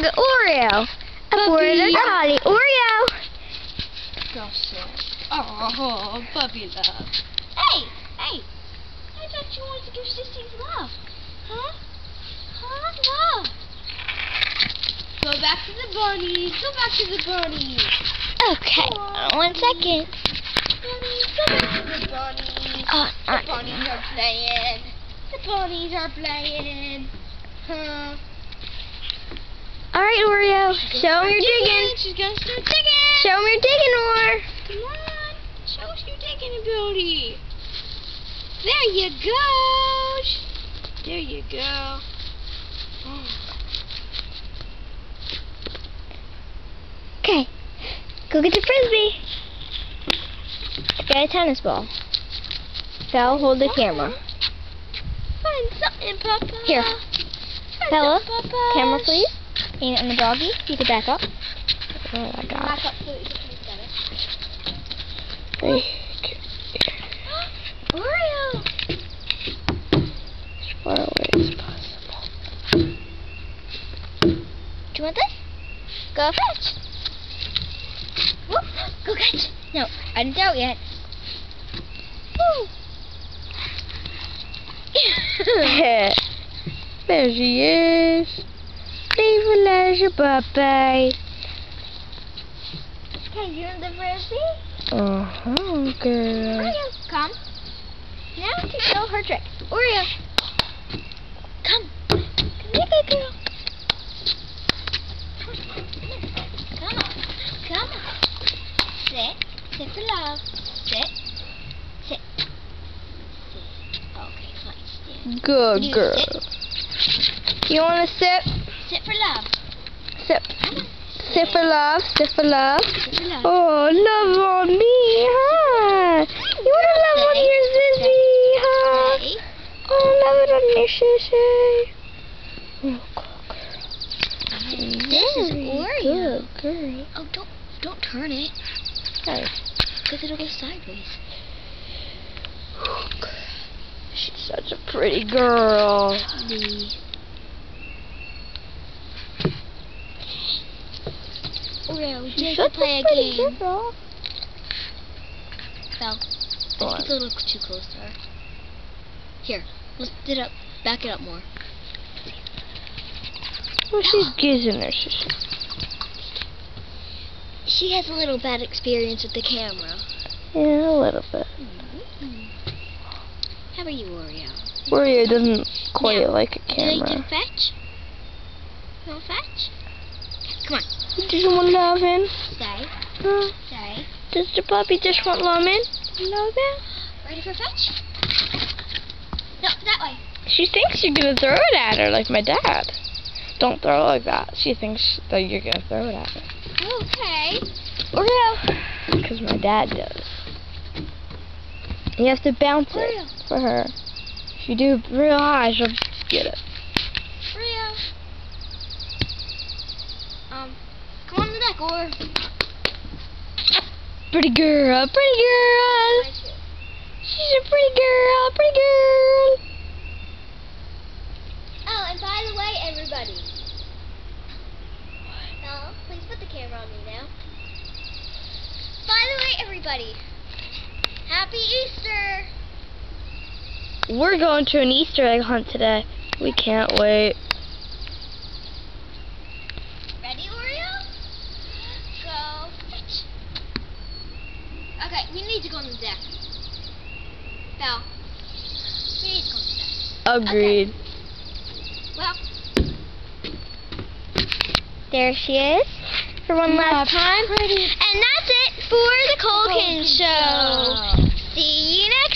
dog, Oreo. A border collie, Oreo. Oh, puppy love. Hey! I thought you wanted to give Sissy's love. Huh? Love. Go back to the bunnies. Go back to the bunnies. Okay, 1 second. Bunnies, go back to the bunnies. The bunnies are playing. The bunnies are playing. Huh? Alright, Oreo. Show him you're digging. She's gonna start digging. Show him you're digging, Or. Come on. Show us your digging ability. There you go. There you go. Oh. Okay. Go get the frisbee. Get a tennis ball. Belle, hold the camera. Find something, Papa. Here. Find Bella, something, Papa. camera please. Aim it on the doggy. You can back up. Oh my gosh. Back up so you can see better. Oreo! As far away as possible. Do you want this? Go fetch. Whoop. Go catch. No, I didn't throw it yet. Woo. There she is. Leave a leisure puppy. Okay, you want the frisbee? Uh-huh, girl. Oreo, come. Now to show her trick. Oreo, come. Come here, good girl. Come on. Sit for love. Sit. Okay, fine. Stand. Good You girl. You want to sip? Sit for love. Sip. Come on. Sip for love. Sip for love. Sit for love. Oh, love on me, huh? You want to love on your sissy, huh? Stay. Oh, love it on your sissy. Oh, This is Oreo. Good girl. Oh, don't turn it, Hey. because it'll go sideways. She's such a pretty girl. Oreo, we She's did such play a a pretty game. girl. Belle, I think it's a little too close to her. Here, lift it up. Back it up more. Well, she's gizzing her sister. She has a little bad experience with the camera. Yeah, a little bit. How about you, Oreo? Oreo doesn't quite like a Would you like to camera. fetch? You want to fetch? Come on. Do you want loving? Stay. Huh? Stay. Does the puppy just want loving? Loving? Ready for fetch? No, that way. She thinks you're gonna throw it at her like my dad. Don't throw it like that. She thinks that you're gonna throw it at her. Okay. Oreo. Because my dad does. You have to bounce Oreo. it for her. If you do it real high, she'll get it. Oreo. Come on the deck, or... Pretty girl, pretty girl. She's a pretty girl, pretty girl. Oh, and by the way, everybody. No, please put the camera on me now. By the way, everybody. Happy Easter! We're going to an Easter egg hunt today. We can't wait. Ready, Oreo? Go fetch. Okay, we need to go on the deck. Belle, we need to go on the deck. Agreed. Okay. Well, There she is for one last time. and that's it for the Colkin Show. See you next